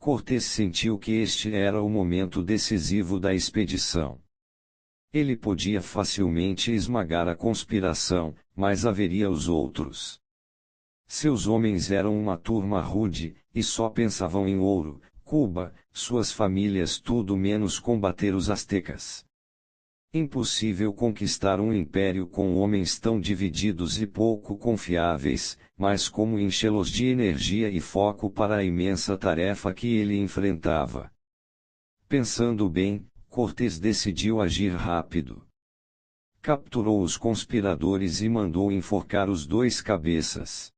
Cortés sentiu que este era o momento decisivo da expedição. Ele podia facilmente esmagar a conspiração, mas haveria os outros. Seus homens eram uma turma rude, e só pensavam em ouro, Cuba, suas famílias, tudo menos combater os astecas. Impossível conquistar um império com homens tão divididos e pouco confiáveis, mas como enchê-los de energia e foco para a imensa tarefa que ele enfrentava. Pensando bem, Cortés decidiu agir rápido. Capturou os conspiradores e mandou enforcar os dois cabeças.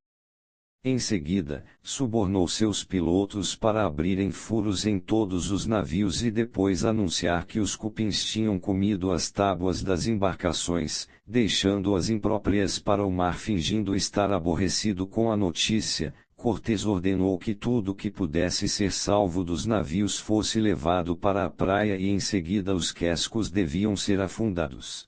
Em seguida, subornou seus pilotos para abrirem furos em todos os navios e depois anunciar que os cupins tinham comido as tábuas das embarcações, deixando-as impróprias para o mar. Fingindo estar aborrecido com a notícia, Cortés ordenou que tudo que pudesse ser salvo dos navios fosse levado para a praia e em seguida os cascos deviam ser afundados.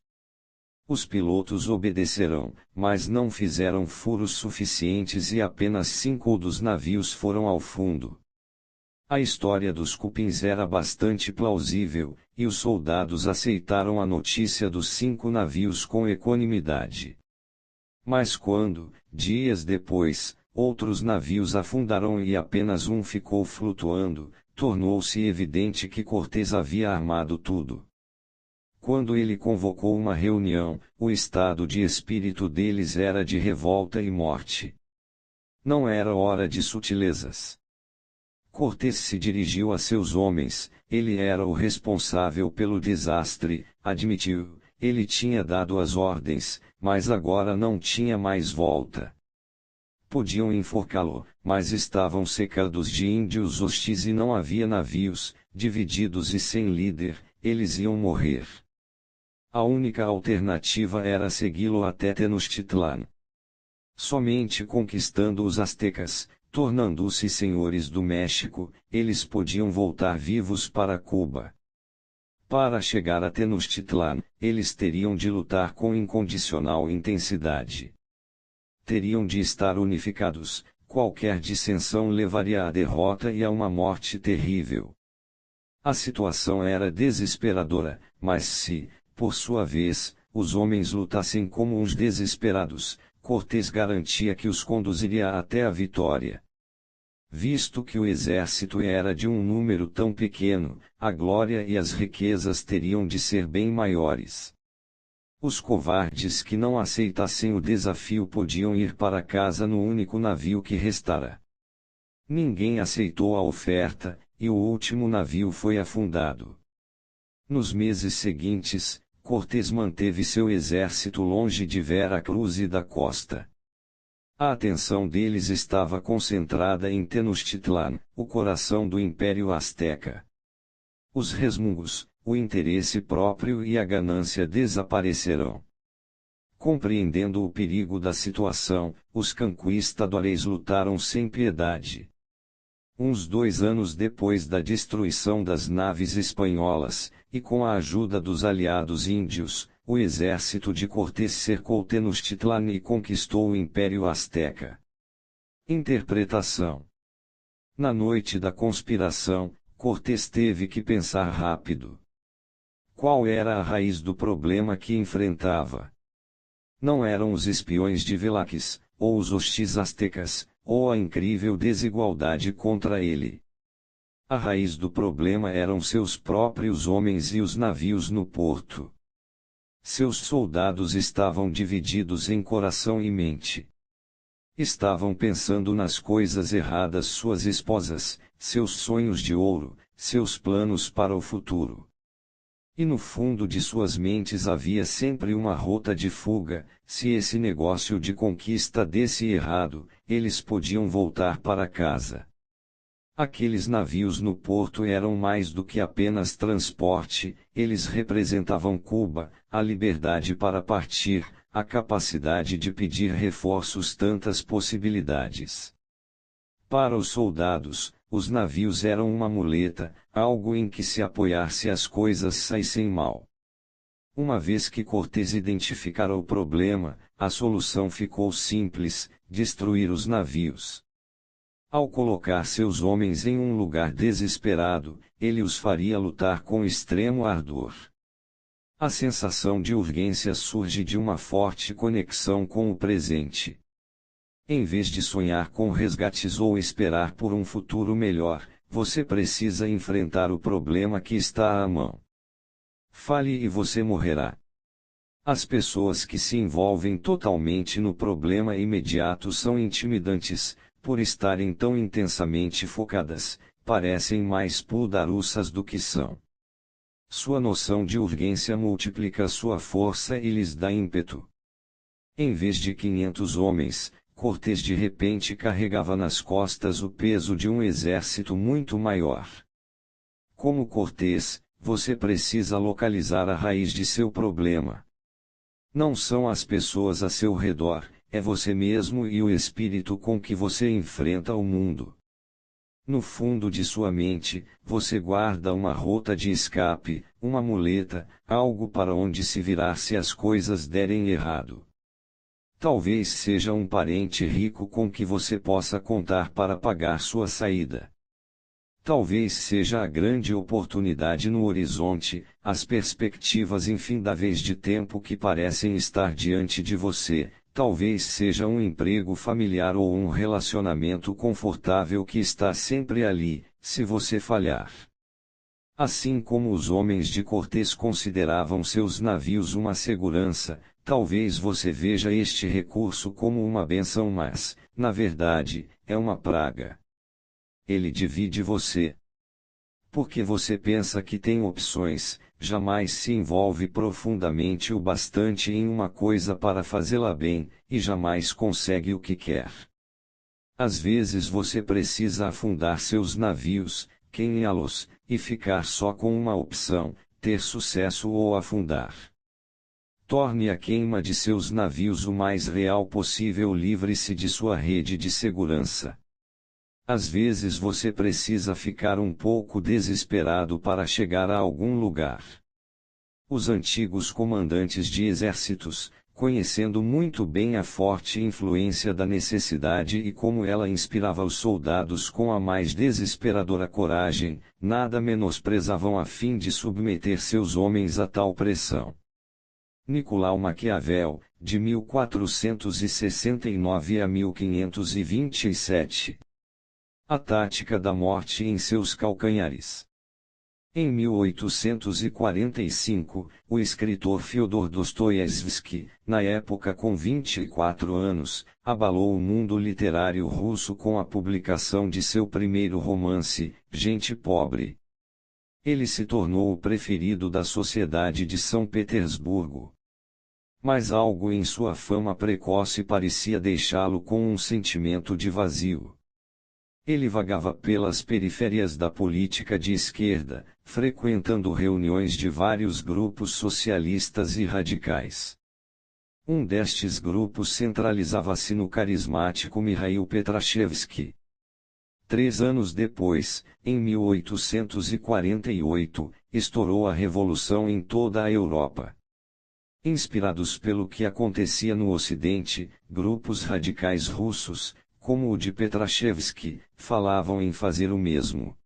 Os pilotos obedeceram, mas não fizeram furos suficientes e apenas 5 dos navios foram ao fundo. A história dos cupins era bastante plausível, e os soldados aceitaram a notícia dos 5 navios com equanimidade. Mas quando, dias depois, outros navios afundaram e apenas um ficou flutuando, tornou-se evidente que Cortés havia armado tudo. Quando ele convocou uma reunião, o estado de espírito deles era de revolta e morte. Não era hora de sutilezas. Cortés se dirigiu a seus homens, ele era o responsável pelo desastre, admitiu, ele tinha dado as ordens, mas agora não tinha mais volta. Podiam enforcá-lo, mas estavam cercados de índios hostis e não havia navios, divididos e sem líder, eles iam morrer. A única alternativa era segui-lo até Tenochtitlan. Somente conquistando os astecas, tornando-se senhores do México, eles podiam voltar vivos para Cuba. Para chegar a Tenochtitlan, eles teriam de lutar com incondicional intensidade. Teriam de estar unificados, qualquer dissensão levaria à derrota e a uma morte terrível. A situação era desesperadora, mas se, por sua vez, os homens lutassem como uns desesperados, Cortés garantia que os conduziria até a vitória. Visto que o exército era de um número tão pequeno, a glória e as riquezas teriam de ser bem maiores. Os covardes que não aceitassem o desafio podiam ir para casa no único navio que restara. Ninguém aceitou a oferta, e o último navio foi afundado. Nos meses seguintes, Cortés manteve seu exército longe de Vera Cruz e da costa. A atenção deles estava concentrada em Tenochtitlan, o coração do Império Azteca. Os resmungos, o interesse próprio e a ganância desaparecerão. Compreendendo o perigo da situação, os conquistadores lutaram sem piedade. Uns 2 anos depois da destruição das naves espanholas, e com a ajuda dos aliados índios, o exército de Cortés cercou Tenochtitlan e conquistou o Império Azteca. Interpretação: na noite da conspiração, Cortés teve que pensar rápido. Qual era a raiz do problema que enfrentava? Não eram os espiões de Velázquez, ou os hostis astecas, ou a incrível desigualdade contra ele. A raiz do problema eram seus próprios homens e os navios no porto. Seus soldados estavam divididos em coração e mente. Estavam pensando nas coisas erradas, suas esposas, seus sonhos de ouro, seus planos para o futuro. E no fundo de suas mentes havia sempre uma rota de fuga: se esse negócio de conquista desse errado, eles podiam voltar para casa. Aqueles navios no porto eram mais do que apenas transporte, eles representavam Cuba, a liberdade para partir, a capacidade de pedir reforços, tantas possibilidades. Para os soldados, os navios eram uma muleta, algo em que se apoiar se as coisas saíssem mal. Uma vez que Cortés identificara o problema, a solução ficou simples: destruir os navios. Ao colocar seus homens em um lugar desesperado, ele os faria lutar com extremo ardor. A sensação de urgência surge de uma forte conexão com o presente. Em vez de sonhar com resgates ou esperar por um futuro melhor, você precisa enfrentar o problema que está à mão. Fale e você morrerá. As pessoas que se envolvem totalmente no problema imediato são intimidantes, por estarem tão intensamente focadas, parecem mais puldaruças do que são. Sua noção de urgência multiplica sua força e lhes dá ímpeto. Em vez de 500 homens, Cortés de repente carregava nas costas o peso de um exército muito maior. Como Cortés, você precisa localizar a raiz de seu problema. Não são as pessoas a seu redor, é você mesmo e o espírito com que você enfrenta o mundo. No fundo de sua mente, você guarda uma rota de escape, uma muleta, algo para onde se virar se as coisas derem errado. Talvez seja um parente rico com que você possa contar para pagar sua saída. Talvez seja a grande oportunidade no horizonte, as perspectivas infindáveis de tempo que parecem estar diante de você, talvez seja um emprego familiar ou um relacionamento confortável que está sempre ali, se você falhar. Assim como os homens de Cortés consideravam seus navios uma segurança, talvez você veja este recurso como uma bênção, mas, na verdade, é uma praga. Ele divide você. Porque você pensa que tem opções, jamais se envolve profundamente o bastante em uma coisa para fazê-la bem, e jamais consegue o que quer. Às vezes você precisa afundar seus navios, queimá-los, e ficar só com uma opção, ter sucesso ou afundar. Torne a queima de seus navios o mais real possível, livre-se de sua rede de segurança. Às vezes você precisa ficar um pouco desesperado para chegar a algum lugar. Os antigos comandantes de exércitos, conhecendo muito bem a forte influência da necessidade e como ela inspirava os soldados com a mais desesperadora coragem, nada menosprezavam a fim de submeter seus homens a tal pressão. Nicolau Maquiavel, de 1469 a 1527. A tática da morte em seus calcanhares. Em 1845, o escritor Fyodor Dostoiévski, na época com 24 anos, abalou o mundo literário russo com a publicação de seu primeiro romance, Gente Pobre. Ele se tornou o preferido da sociedade de São Petersburgo. Mas algo em sua fama precoce parecia deixá-lo com um sentimento de vazio. Ele vagava pelas periférias da política de esquerda, frequentando reuniões de vários grupos socialistas e radicais. Um destes grupos centralizava-se no carismático Mikhail Petrashevsky. 3 anos depois, em 1848, estourou a revolução em toda a Europa. Inspirados pelo que acontecia no Ocidente, grupos radicais russos, como o de Petrashevsky, falavam em fazer o mesmo.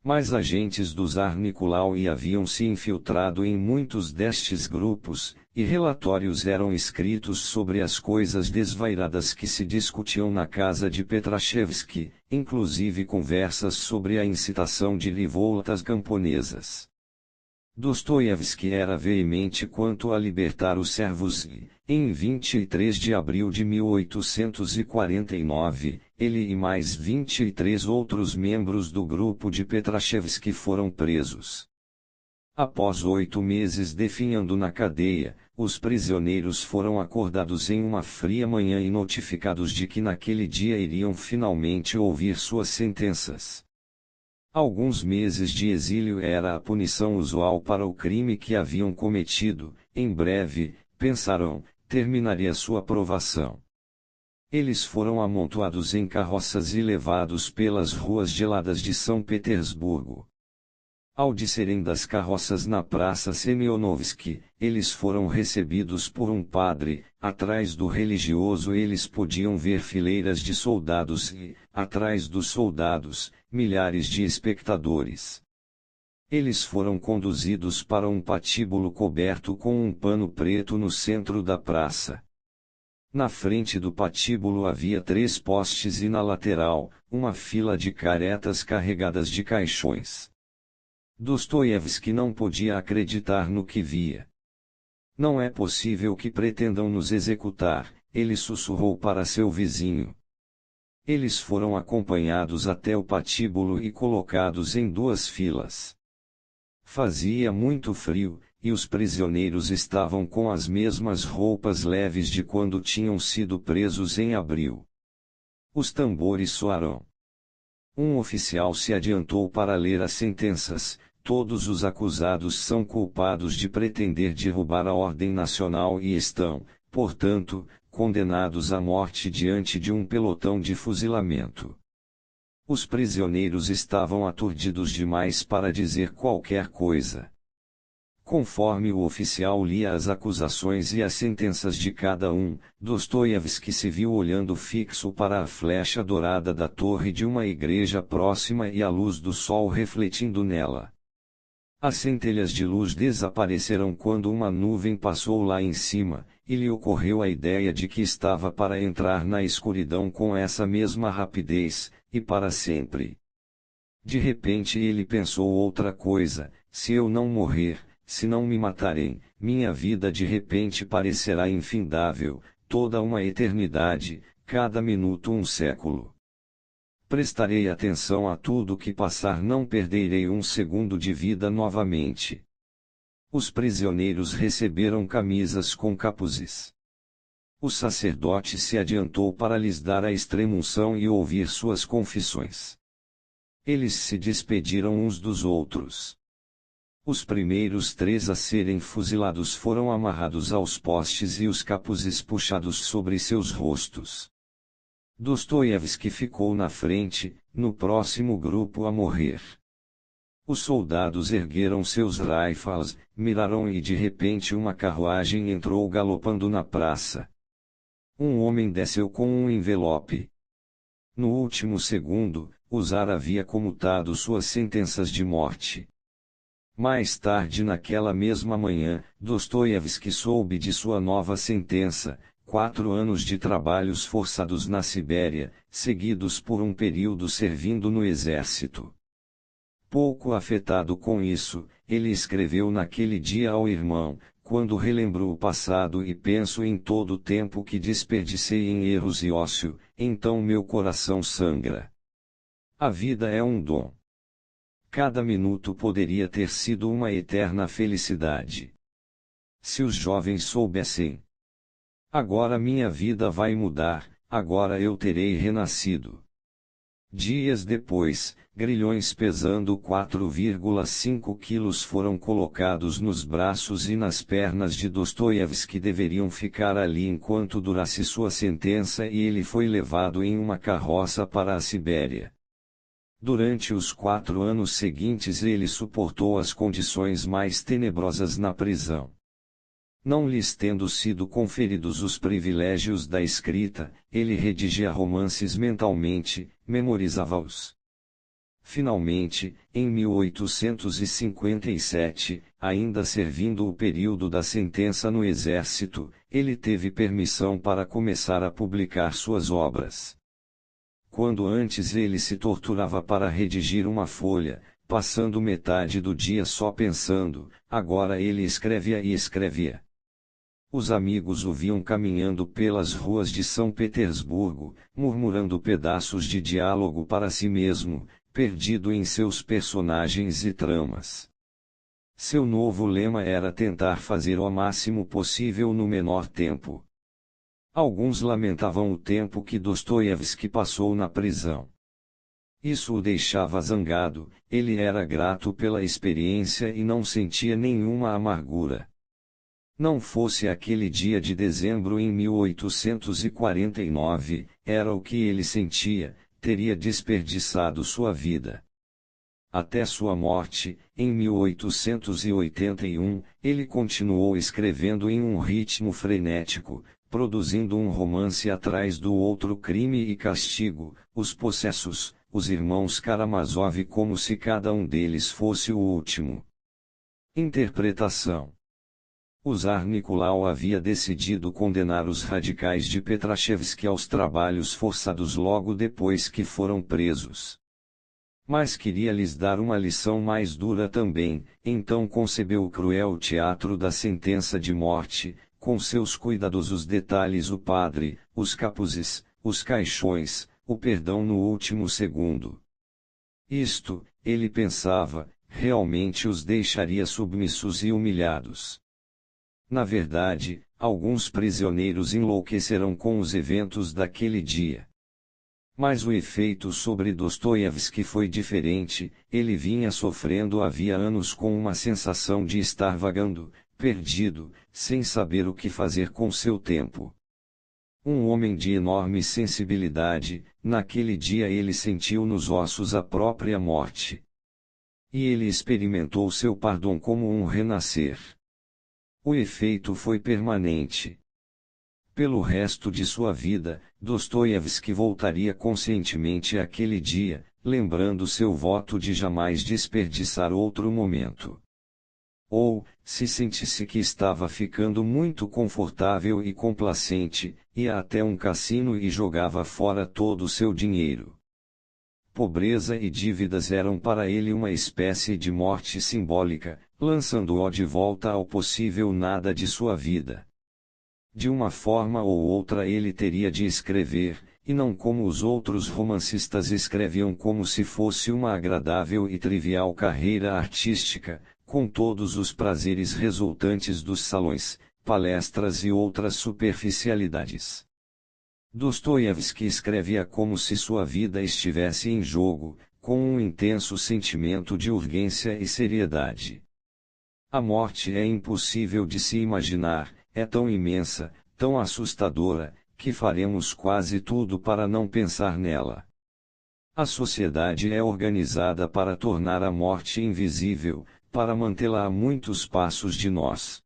Mas agentes do Tsar Nicolau I haviam se infiltrado em muitos destes grupos, e relatórios eram escritos sobre as coisas desvairadas que se discutiam na casa de Petrashevsky, inclusive conversas sobre a incitação de revoltas camponesas. Dostoiévski era veemente quanto a libertar os servos e, em 23 de abril de 1849, ele e mais 23 outros membros do grupo de Petrashevsky foram presos. Após 8 meses definhando na cadeia, os prisioneiros foram acordados em uma fria manhã e notificados de que naquele dia iriam finalmente ouvir suas sentenças. Alguns meses de exílio era a punição usual para o crime que haviam cometido. Em breve, pensaram, terminaria sua provação. Eles foram amontoados em carroças e levados pelas ruas geladas de São Petersburgo. Ao descerem das carroças na Praça Semionovsky, eles foram recebidos por um padre. Atrás do religioso eles podiam ver fileiras de soldados e, atrás dos soldados, milhares de espectadores. Eles foram conduzidos para um patíbulo coberto com um pano preto no centro da praça. Na frente do patíbulo havia 3 postes e na lateral, uma fila de caretas carregadas de caixões. Dostoiévski não podia acreditar no que via. Não é possível que pretendam nos executar, ele sussurrou para seu vizinho. Eles foram acompanhados até o patíbulo e colocados em 2 filas. Fazia muito frio, e os prisioneiros estavam com as mesmas roupas leves de quando tinham sido presos em abril. Os tambores soaram. Um oficial se adiantou para ler as sentenças. Todos os acusados são culpados de pretender derrubar a ordem nacional e estão, portanto, condenados à morte diante de um pelotão de fuzilamento. Os prisioneiros estavam aturdidos demais para dizer qualquer coisa. Conforme o oficial lia as acusações e as sentenças de cada um, Dostoiévski se viu olhando fixo para a flecha dourada da torre de uma igreja próxima e a luz do sol refletindo nela. As centelhas de luz desapareceram quando uma nuvem passou lá em cima, e lhe ocorreu a ideia de que estava para entrar na escuridão com essa mesma rapidez, e para sempre. De repente ele pensou outra coisa: se eu não morrer, se não me matarem, minha vida de repente parecerá infindável, toda uma eternidade, cada minuto um século. Prestarei atenção a tudo que passar, não perderei um segundo de vida novamente. Os prisioneiros receberam camisas com capuzes. O sacerdote se adiantou para lhes dar a extrema-unção e ouvir suas confissões. Eles se despediram uns dos outros. Os primeiros 3 a serem fuzilados foram amarrados aos postes e os capuzes puxados sobre seus rostos. Dostoiévski ficou na frente, no próximo grupo a morrer. Os soldados ergueram seus rifles, miraram e de repente uma carruagem entrou galopando na praça. Um homem desceu com um envelope. No último segundo, o czar havia comutado suas sentenças de morte. Mais tarde naquela mesma manhã, Dostoiévski soube de sua nova sentença: 4 anos de trabalhos forçados na Sibéria, seguidos por um período servindo no exército. Pouco afetado com isso, ele escreveu naquele dia ao irmão: quando relembro o passado e penso em todo o tempo que desperdicei em erros e ócio, então meu coração sangra. A vida é um dom. Cada minuto poderia ter sido uma eterna felicidade. Se os jovens soubessem. Agora minha vida vai mudar, agora eu terei renascido. Dias depois, grilhões pesando 4,5 quilos foram colocados nos braços e nas pernas de Dostoiévski, deveriam ficar ali enquanto durasse sua sentença, e ele foi levado em uma carroça para a Sibéria. Durante os 4 anos seguintes ele suportou as condições mais tenebrosas na prisão. Não lhes tendo sido conferidos os privilégios da escrita, ele redigia romances mentalmente, memorizava-os. Finalmente, em 1857, ainda servindo o período da sentença no exército, ele teve permissão para começar a publicar suas obras. Quando antes ele se torturava para redigir uma folha, passando metade do dia só pensando, agora ele escrevia e escrevia. Os amigos o viam caminhando pelas ruas de São Petersburgo, murmurando pedaços de diálogo para si mesmo, perdido em seus personagens e tramas. Seu novo lema era tentar fazer o máximo possível no menor tempo. Alguns lamentavam o tempo que Dostoiévski passou na prisão. Isso o deixava zangado, ele era grato pela experiência e não sentia nenhuma amargura. Não fosse aquele dia de dezembro em 1849, era o que ele sentia, teria desperdiçado sua vida. Até sua morte, em 1881, ele continuou escrevendo em um ritmo frenético, produzindo um romance atrás do outro, Crime e Castigo, Os Possessos, Os Irmãos Karamazov, como se cada um deles fosse o último. Interpretação: o Tsar Nicolau havia decidido condenar os radicais de Petrashevsk aos trabalhos forçados logo depois que foram presos. Mas queria lhes dar uma lição mais dura também, então concebeu o cruel teatro da sentença de morte, com seus cuidadosos detalhes: o padre, os capuzes, os caixões, o perdão no último segundo. Isto, ele pensava, realmente os deixaria submissos e humilhados. Na verdade, alguns prisioneiros enlouquecerão com os eventos daquele dia. Mas o efeito sobre Dostoiévski foi diferente. Ele vinha sofrendo havia anos com uma sensação de estar vagando, perdido, sem saber o que fazer com seu tempo. Um homem de enorme sensibilidade, naquele dia ele sentiu nos ossos a própria morte. E ele experimentou seu perdão como um renascer. O efeito foi permanente. Pelo resto de sua vida, Dostoiévski voltaria conscientemente àquele dia, lembrando seu voto de jamais desperdiçar outro momento. Ou, se sentisse que estava ficando muito confortável e complacente, ia até um cassino e jogava fora todo o seu dinheiro. Pobreza e dívidas eram para ele uma espécie de morte simbólica, lançando-o de volta ao possível nada de sua vida. De uma forma ou outra ele teria de escrever, e não como os outros romancistas escreviam, como se fosse uma agradável e trivial carreira artística, com todos os prazeres resultantes dos salões, palestras e outras superficialidades. Dostoiévski escrevia como se sua vida estivesse em jogo, com um intenso sentimento de urgência e seriedade. A morte é impossível de se imaginar, é tão imensa, tão assustadora, que faremos quase tudo para não pensar nela. A sociedade é organizada para tornar a morte invisível, para mantê-la a muitos passos de nós.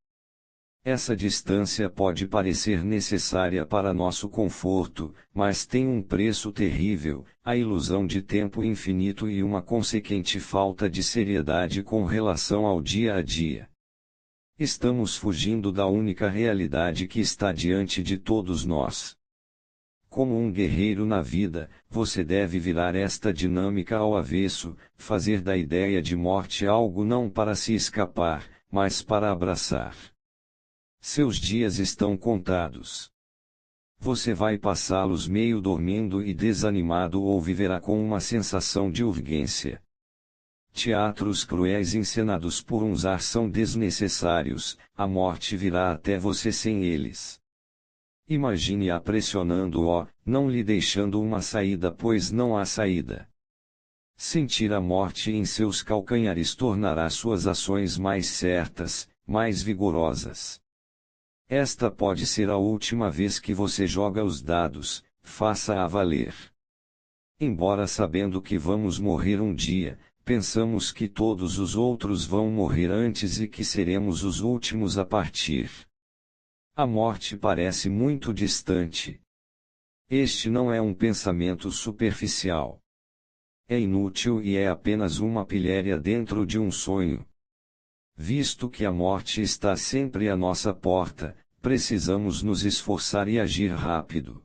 Essa distância pode parecer necessária para nosso conforto, mas tem um preço terrível: a ilusão de tempo infinito e uma consequente falta de seriedade com relação ao dia a dia. Estamos fugindo da única realidade que está diante de todos nós. Como um guerreiro na vida, você deve virar esta dinâmica ao avesso, fazer da ideia de morte algo não para se escapar, mas para abraçar. Seus dias estão contados. Você vai passá-los meio dormindo e desanimado, ou viverá com uma sensação de urgência. Teatros cruéis encenados por um Tsar são desnecessários, a morte virá até você sem eles. Imagine-a pressionando-o, não lhe deixando uma saída, pois não há saída. Sentir a morte em seus calcanhares tornará suas ações mais certas, mais vigorosas. Esta pode ser a última vez que você joga os dados, faça-a valer. Embora sabendo que vamos morrer um dia, pensamos que todos os outros vão morrer antes e que seremos os últimos a partir. A morte parece muito distante. Este não é um pensamento superficial. É inútil e é apenas uma pilhéria dentro de um sonho. Visto que a morte está sempre à nossa porta, precisamos nos esforçar e agir rápido.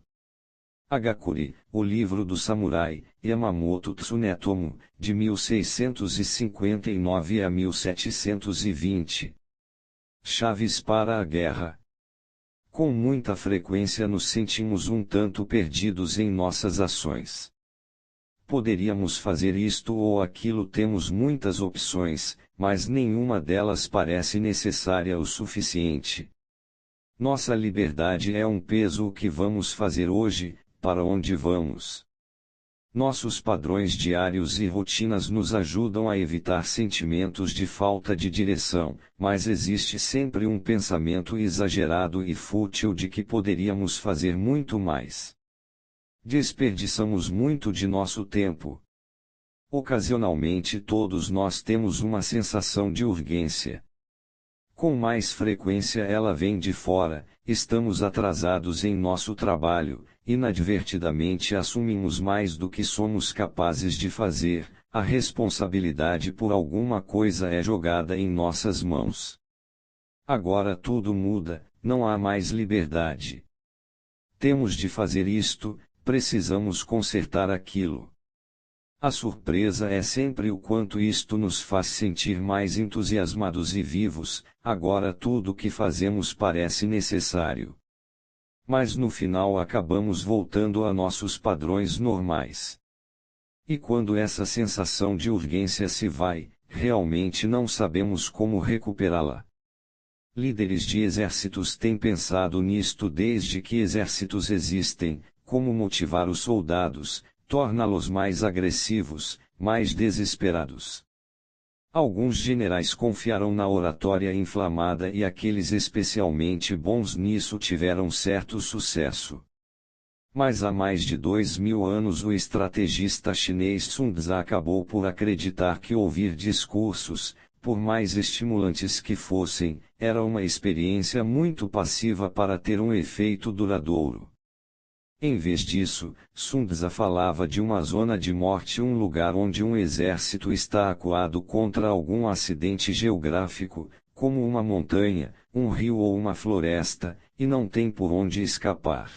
Hagakure, o livro do samurai, Yamamoto Tsunetomo, de 1659 a 1720. Chaves para a guerra. Com muita frequência nos sentimos um tanto perdidos em nossas ações. Poderíamos fazer isto ou aquilo, temos muitas opções, mas nenhuma delas parece necessária o suficiente. Nossa liberdade é um peso. O que vamos fazer hoje? Para onde vamos? Nossos padrões diários e rotinas nos ajudam a evitar sentimentos de falta de direção, mas existe sempre um pensamento exagerado e fútil de que poderíamos fazer muito mais. Desperdiçamos muito de nosso tempo. Ocasionalmente todos nós temos uma sensação de urgência. Com mais frequência ela vem de fora, estamos atrasados em nosso trabalho, inadvertidamente assumimos mais do que somos capazes de fazer, a responsabilidade por alguma coisa é jogada em nossas mãos. Agora tudo muda, não há mais liberdade. Temos de fazer isto, precisamos consertar aquilo. A surpresa é sempre o quanto isto nos faz sentir mais entusiasmados e vivos, agora tudo o que fazemos parece necessário. Mas no final acabamos voltando a nossos padrões normais. E quando essa sensação de urgência se vai, realmente não sabemos como recuperá-la. Líderes de exércitos têm pensado nisto desde que exércitos existem, como motivar os soldados, torná-los mais agressivos, mais desesperados. Alguns generais confiaram na oratória inflamada e aqueles especialmente bons nisso tiveram certo sucesso. Mas há mais de 2000 anos o estrategista chinês Sun Tzu acabou por acreditar que ouvir discursos, por mais estimulantes que fossem, era uma experiência muito passiva para ter um efeito duradouro. Em vez disso, Sun Tzu falava de uma zona de morte, um lugar onde um exército está acuado contra algum acidente geográfico, como uma montanha, um rio ou uma floresta, e não tem por onde escapar.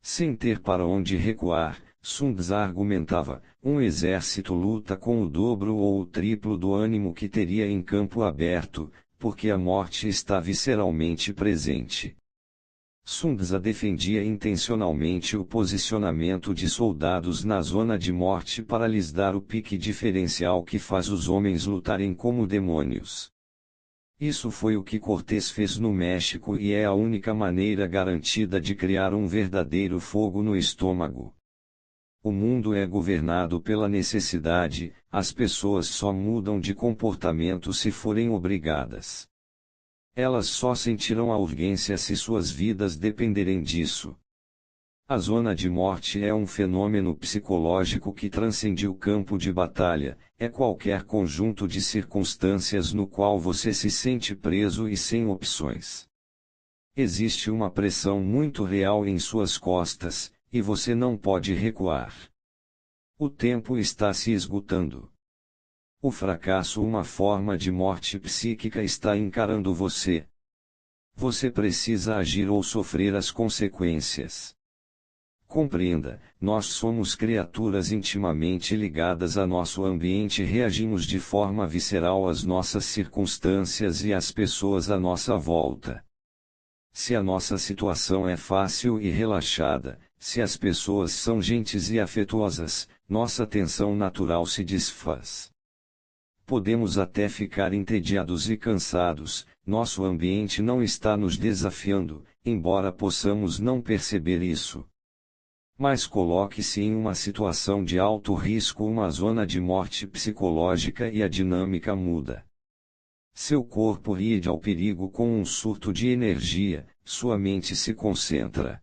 Sem ter para onde recuar, Sun Tzu argumentava, um exército luta com o dobro ou o triplo do ânimo que teria em campo aberto, porque a morte está visceralmente presente. Sun Tzu defendia intencionalmente o posicionamento de soldados na zona de morte para lhes dar o pique diferencial que faz os homens lutarem como demônios. Isso foi o que Cortés fez no México e é a única maneira garantida de criar um verdadeiro fogo no estômago. O mundo é governado pela necessidade, as pessoas só mudam de comportamento se forem obrigadas. Elas só sentirão a urgência se suas vidas dependerem disso. A zona de morte é um fenômeno psicológico que transcende o campo de batalha, é qualquer conjunto de circunstâncias no qual você se sente preso e sem opções. Existe uma pressão muito real em suas costas, e você não pode recuar. O tempo está se esgotando. O fracasso, uma forma de morte psíquica, está encarando você. Você precisa agir ou sofrer as consequências. Compreenda, nós somos criaturas intimamente ligadas a nosso ambiente e reagimos de forma visceral às nossas circunstâncias e às pessoas à nossa volta. Se a nossa situação é fácil e relaxada, se as pessoas são gentis e afetuosas, nossa tensão natural se desfaz. Podemos até ficar entediados e cansados, nosso ambiente não está nos desafiando, embora possamos não perceber isso. Mas coloque-se em uma situação de alto risco, uma zona de morte psicológica, e a dinâmica muda. Seu corpo reage ao perigo com um surto de energia, sua mente se concentra.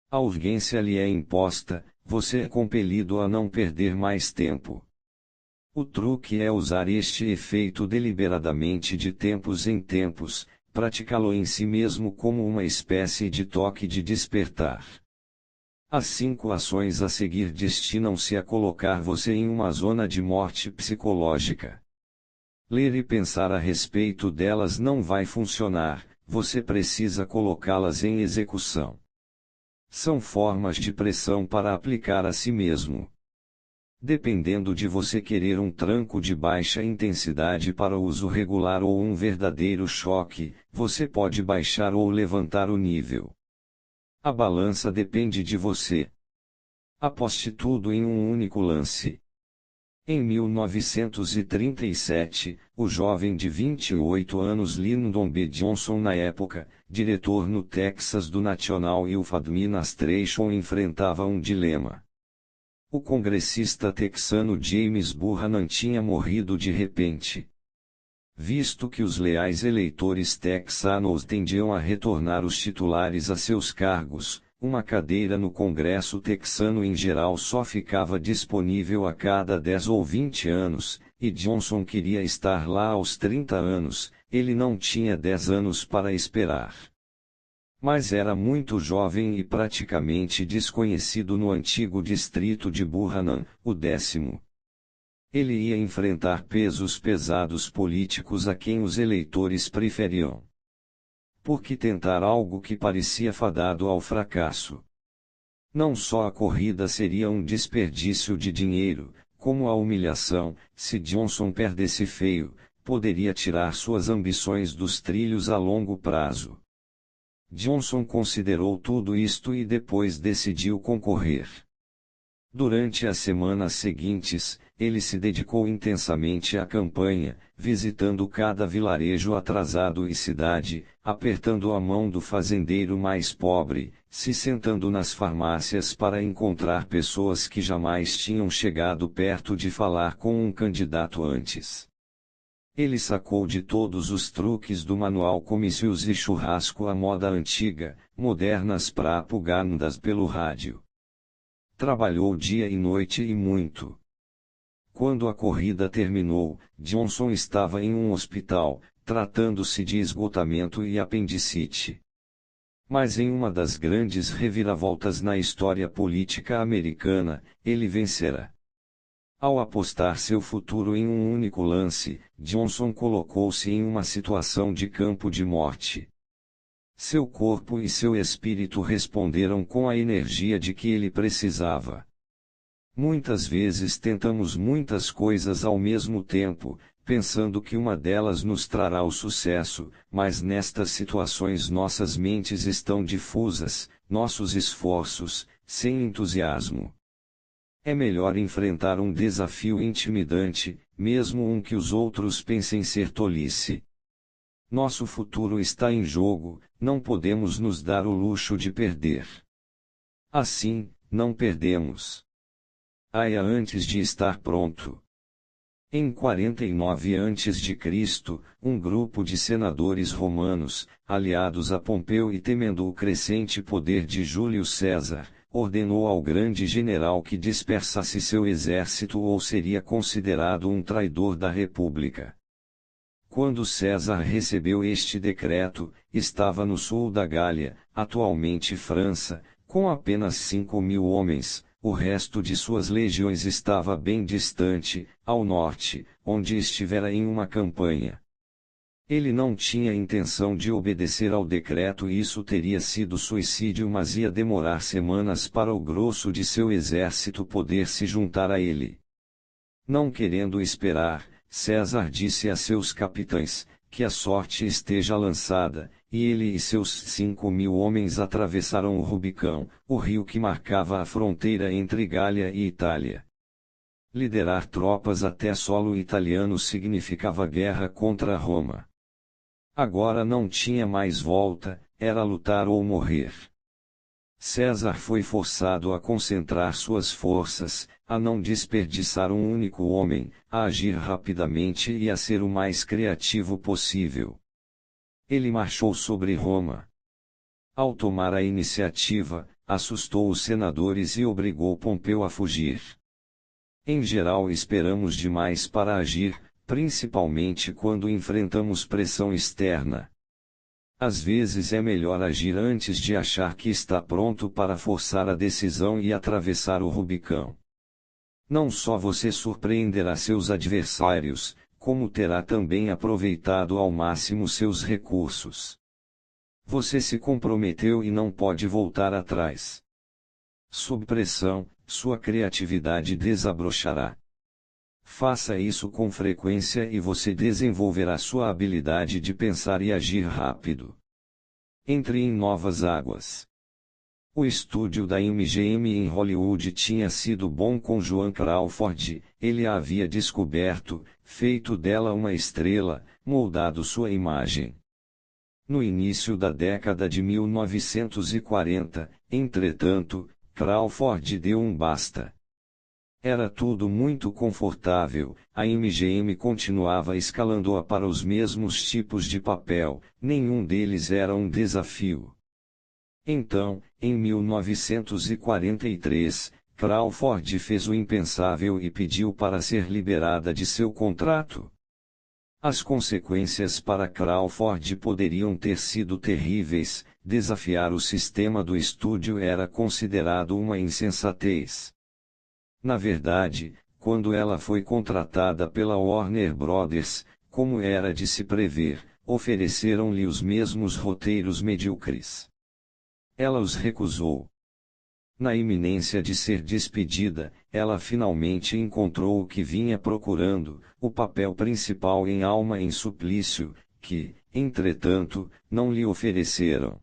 A urgência lhe é imposta, você é compelido a não perder mais tempo. O truque é usar este efeito deliberadamente de tempos em tempos, praticá-lo em si mesmo como uma espécie de toque de despertar. As 5 ações a seguir destinam-se a colocar você em uma zona de morte psicológica. Ler e pensar a respeito delas não vai funcionar, você precisa colocá-las em execução. São formas de pressão para aplicar a si mesmo. Dependendo de você querer um tranco de baixa intensidade para uso regular ou um verdadeiro choque, você pode baixar ou levantar o nível. A balança depende de você. Aposte tudo em um único lance. Em 1937, o jovem de 28 anos Lyndon B. Johnson, na época, diretor no Texas do National Youth Administration, enfrentava um dilema. O congressista texano James Buchanan tinha morrido de repente. Visto que os leais eleitores texanos tendiam a retornar os titulares a seus cargos, uma cadeira no Congresso texano em geral só ficava disponível a cada 10 ou 20 anos, e Johnson queria estar lá aos 30 anos, ele não tinha 10 anos para esperar. Mas era muito jovem e praticamente desconhecido no antigo distrito de Buchanan, o 10º. Ele ia enfrentar pesos pesados políticos a quem os eleitores preferiam. Por que tentar algo que parecia fadado ao fracasso? Não só a corrida seria um desperdício de dinheiro, como a humilhação, se Johnson perdesse feio, poderia tirar suas ambições dos trilhos a longo prazo. Johnson considerou tudo isto e depois decidiu concorrer. Durante as semanas seguintes, ele se dedicou intensamente à campanha, visitando cada vilarejo atrasado e cidade, apertando a mão do fazendeiro mais pobre, se sentando nas farmácias para encontrar pessoas que jamais tinham chegado perto de falar com um candidato antes. Ele sacou de todos os truques do manual comícios e churrasco à moda antiga, modernas propagandas pelo rádio. Trabalhou dia e noite e muito. Quando a corrida terminou, Johnson estava em um hospital, tratando-se de esgotamento e apendicite. Mas em uma das grandes reviravoltas na história política americana, ele vencera. Ao apostar seu futuro em um único lance, Johnson colocou-se em uma situação de campo de morte. Seu corpo e seu espírito responderam com a energia de que ele precisava. Muitas vezes tentamos muitas coisas ao mesmo tempo, pensando que uma delas nos trará o sucesso, mas nestas situações nossas mentes estão difusas, nossos esforços, sem entusiasmo. É melhor enfrentar um desafio intimidante, mesmo um que os outros pensem ser tolice. Nosso futuro está em jogo, não podemos nos dar o luxo de perder. Assim, não perdemos. Haia antes de estar pronto. Em 49 a.C., um grupo de senadores romanos, aliados a Pompeu e temendo o crescente poder de Júlio César, ordenou ao grande general que dispersasse seu exército ou seria considerado um traidor da República. Quando César recebeu este decreto, estava no sul da Gália, atualmente França, com apenas 5.000 homens, o resto de suas legiões estava bem distante, ao norte, onde estivera em uma campanha. Ele não tinha intenção de obedecer ao decreto e isso teria sido suicídio, mas ia demorar semanas para o grosso de seu exército poder se juntar a ele. Não querendo esperar, César disse a seus capitães, que a sorte esteja lançada, e ele e seus 5.000 homens atravessaram o Rubicão, o rio que marcava a fronteira entre Gália e Itália. Liderar tropas até solo italiano significava guerra contra Roma. Agora não tinha mais volta, era lutar ou morrer. César foi forçado a concentrar suas forças, a não desperdiçar um único homem, a agir rapidamente e a ser o mais criativo possível. Ele marchou sobre Roma. Ao tomar a iniciativa, assustou os senadores e obrigou Pompeu a fugir. Em geral esperamos demais para agir, principalmente quando enfrentamos pressão externa. Às vezes é melhor agir antes de achar que está pronto para forçar a decisão e atravessar o Rubicão. Não só você surpreenderá seus adversários, como terá também aproveitado ao máximo seus recursos. Você se comprometeu e não pode voltar atrás. Sob pressão, sua criatividade desabrochará. Faça isso com frequência e você desenvolverá sua habilidade de pensar e agir rápido. Entre em novas águas. O estúdio da MGM em Hollywood tinha sido bom com Joan Crawford, ele a havia descoberto, feito dela uma estrela, moldado sua imagem. No início da década de 1940, entretanto, Crawford deu um basta. Era tudo muito confortável, a MGM continuava escalando-a para os mesmos tipos de papel, nenhum deles era um desafio. Então, em 1943, Crawford fez o impensável e pediu para ser liberada de seu contrato. As consequências para Crawford poderiam ter sido terríveis. Desafiar o sistema do estúdio era considerado uma insensatez. Na verdade, quando ela foi contratada pela Warner Brothers, como era de se prever, ofereceram-lhe os mesmos roteiros medíocres. Ela os recusou. Na iminência de ser despedida, ela finalmente encontrou o que vinha procurando, o papel principal em Alma em Suplício, que, entretanto, não lhe ofereceram.